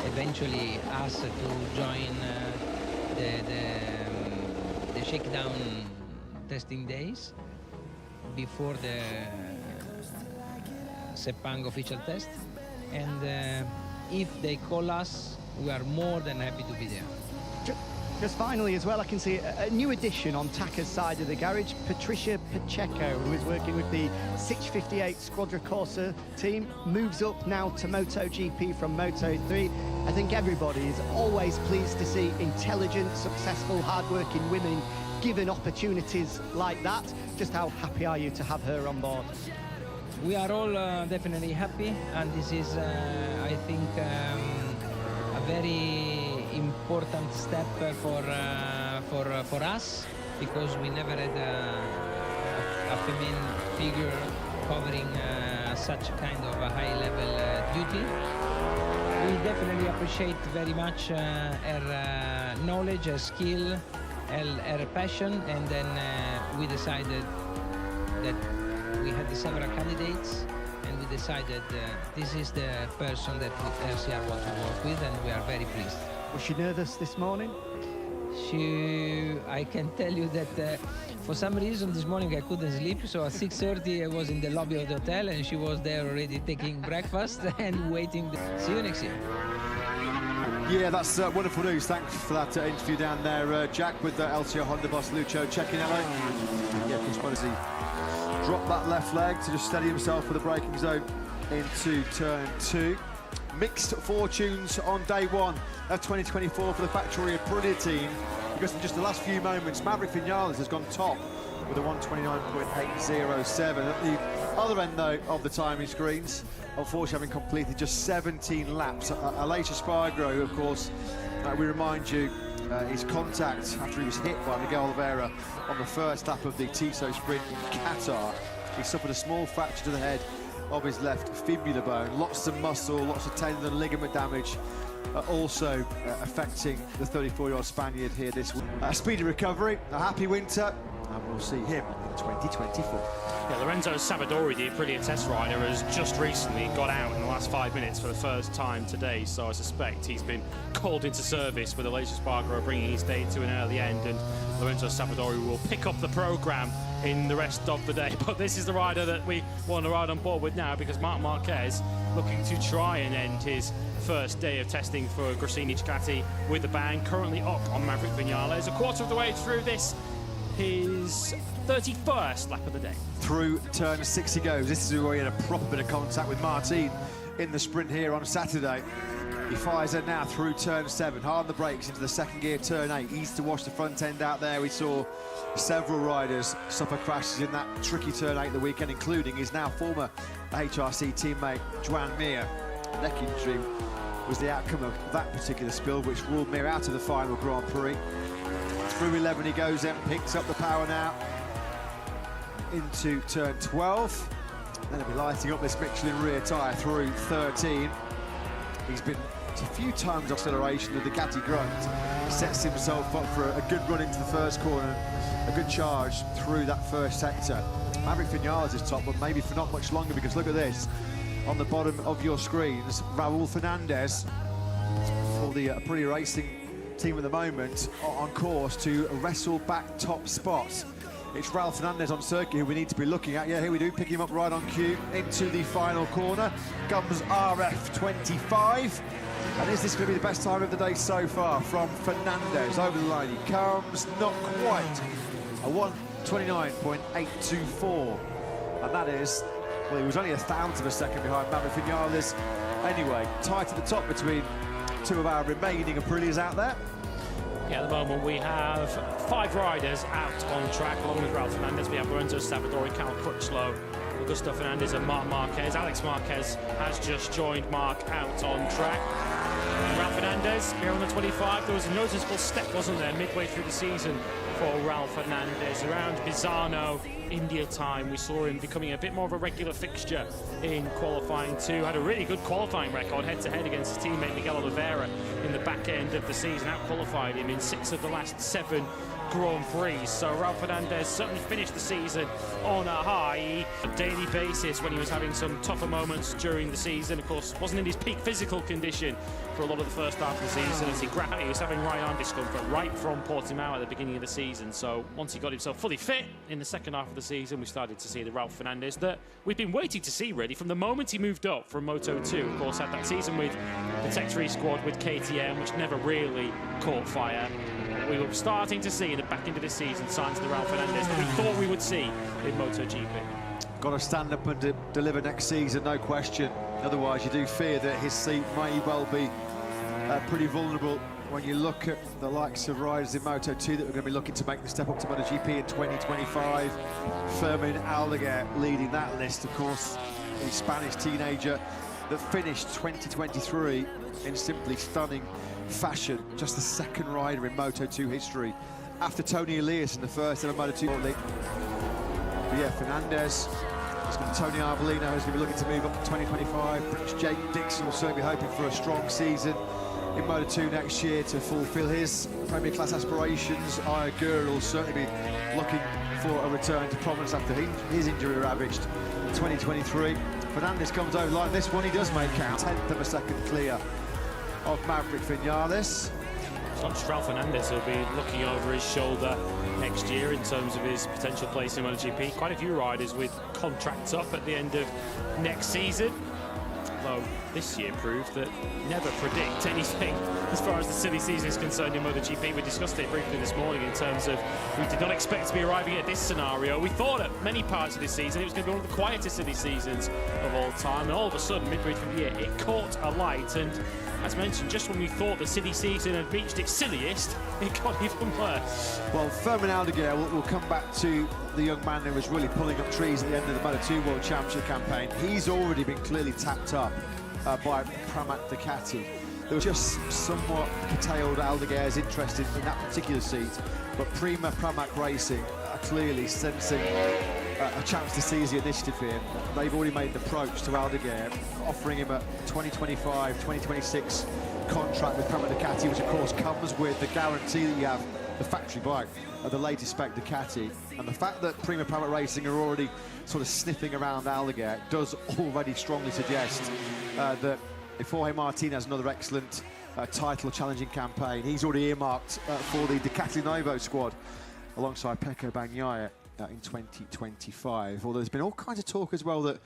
eventually asked to join the shakedown testing days before the Sepang official test, and if they call us, we are more than happy to be there. Just finally as well, I can see a new addition on Taka's side of the garage, Patricia Pacheco, who is working with the 658 Squadra Corsa team, moves up now to MotoGP from Moto3. I think everybody is always pleased to see intelligent, successful, hard-working women given opportunities like that. Just how happy are you to have her on board? We are all definitely happy, and this is, I think, a very important step for us, because we never had a female figure covering such a kind of a high-level duty. We definitely appreciate very much her knowledge, her skill, her passion, and then we decided that we had several candidates, and we decided this is the person that LCR want to work with, and we are very pleased. Was she nervous this morning? I can tell you that for some reason this morning I couldn't sleep, so at 6:30 I was in the lobby of the hotel, and she was there already taking breakfast and waiting. See you next year. Yeah, that's wonderful news. Thanks for that interview down there, Jack, with the LCR Honda boss Lucio Cecchinello. Yeah, of course, as he dropped that left leg to just steady himself for the braking zone into turn 2. Mixed fortunes on day 1 of 2024 for the Factory Aprilia team, because in just the last few moments, Maverick Vinales has gone top with a 1:29.807. At the other end, though, of the timing screens, unfortunately having completed just 17 laps. Aleix Espargaro, of course, we remind you, his contact after he was hit by Miguel Oliveira on the first lap of the Tissot Sprint in Qatar. He suffered a small fracture to the head of his left fibula bone. Lots of muscle, lots of tendon and ligament damage, also affecting the 34-year-old Spaniard here this week. A speedy recovery, a happy winter, and we'll see him in 2024. Yeah, Lorenzo Savadori, the Aprilia test rider, has just recently got out in the last 5 minutes for the first time today, so I suspect he's been called into service with Aleix Espargaro bringing his day to an early end, and Lorenzo Savadori will pick up the programme in the rest of the day. But this is the rider that we want to ride on board with now, because Marc Marquez looking to try and end his first day of testing for Gresini Ducati with a bang, currently up on Maverick Vinales. A quarter of the way through this, his 31st lap of the day. Through turn 6 he goes. This is where he had a proper bit of contact with Martin in the sprint here on Saturday. He fires it now through turn 7, hard on the brakes into the second gear, turn 8. Easy to wash the front end out there. We saw several riders suffer crashes in that tricky turn 8 the weekend, including his now former HRC teammate, Joan Mir. Neck injury was the outcome of that particular spill, which ruled Mir out of the final Grand Prix. Through 11 he goes then, picks up the power now into turn 12. Then he'll be lighting up this Michelin rear tyre through 13. He's been a few times acceleration of the Ducati grunt. He sets himself up for a good run into the first corner, a good charge through that first sector. Maverick Vinales is top, but maybe for not much longer, because look at this. On the bottom of your screens, Raul Fernandez for the Aprilia Racing team at the moment on course to wrestle back top spot. It's Raul Fernandez on circuit who we need to be looking at. Yeah, here we do, pick him up right on cue into the final corner. Comes RF25. And is this going to be the best time of the day so far from Fernandez? Over the line he comes, not quite. A 1:29.824. And that is, well, he was only 1/1000 of a second behind Maverick Vinales. Anyway, tight at the top between two of our remaining Aprilias out there. Yeah, at the moment we have 5 riders out on track, along with Raul Fernandez. We have Lorenzo Savadori, Cal Crutchlow, Augusto Fernandez and Marc Marquez. Alex Marquez has just joined Marc out on track. Raul Fernandez here on the 25. There was a noticeable step, wasn't there, midway through the season for Ralph Hernandez. Around Misano, India time, we saw him becoming a bit more of a regular fixture in qualifying 2. Had a really good qualifying record head-to-head against his teammate Miguel Oliveira in the back end of the season. Out-qualified him in 6 of the last 7 Grand Prix. So Ralph Hernandez certainly finished the season on a high. On a daily basis, when he was having some tougher moments during the season, of course, wasn't in his peak physical condition for a lot of the first half of the season. As he was having right arm discomfort right from Portimao at the beginning of the season. So once he got himself fully fit in the second half of the season, we started to see the Ralph Hernandez that we've been waiting to see, really, from the moment he moved up from Moto2. Of course, had that season with the Tech 3 squad with KTM, which never really caught fire. We were starting to see in the back end of this season signs of the Ralph Hernandez that we thought we would see in MotoGP. Got to stand up and deliver next season, no question. Otherwise, you do fear that his seat may well be pretty vulnerable when you look at the likes of riders in Moto2 that are going to be looking to make the step up to MotoGP in 2025. Fermin Aldeguer leading that list, of course, the Spanish teenager that finished 2023 in simply stunning fashion. Just the second rider in Moto2 history after Tony Elias in the first ever Moto2 league. But yeah, Fernandez, it's going to be Tony Arbolino who's going to be looking to move up to 2025. British Jake Dixon will certainly be hoping for a strong season in Moto2 next year to fulfil his Premier Class aspirations. Aguirre will certainly be looking for a return to prominence after his injury ravaged in 2023. Fernandez comes over like this one, he does make count. 10th of a second clear of Maverick Vinales. It's not just Ralph Hernandez who'll be looking over his shoulder next year in terms of his potential place in MotoGP. Quite a few riders with contracts up at the end of next season. Though this year proved that never predict anything as far as the silly season is concerned in MotoGP. We discussed it briefly this morning in terms of we did not expect to be arriving at this scenario. We thought at many parts of this season it was going to be one of the quietest silly seasons of all time, and all of a sudden midway through the year it caught a light, and as mentioned, just when we thought the silly season had reached its silliest, it got even worse. Well, Fermin Aldeguer will come back to the young man who was really pulling up trees at the end of the Moto2 World Championship campaign. He's already been clearly tapped up by Pramac Ducati. There was just somewhat curtailed Aldeguer's interest in that particular seat, but Prima Pramac Racing are clearly sensing a chance to seize the initiative here. They've already made an approach to Aldeguer, offering him a 2025, 2026 contract with Pramac Ducati, which of course comes with the guarantee that you have the factory bike of the latest spec Ducati. And the fact that Prima Pramac Racing are already sort of sniffing around Aldeguer does already strongly suggest that if Jorge Martin has another excellent title challenging campaign, he's already earmarked for the Ducati Novo squad alongside Pecco Bagnaia in 2025. Although there's been all kinds of talk as well that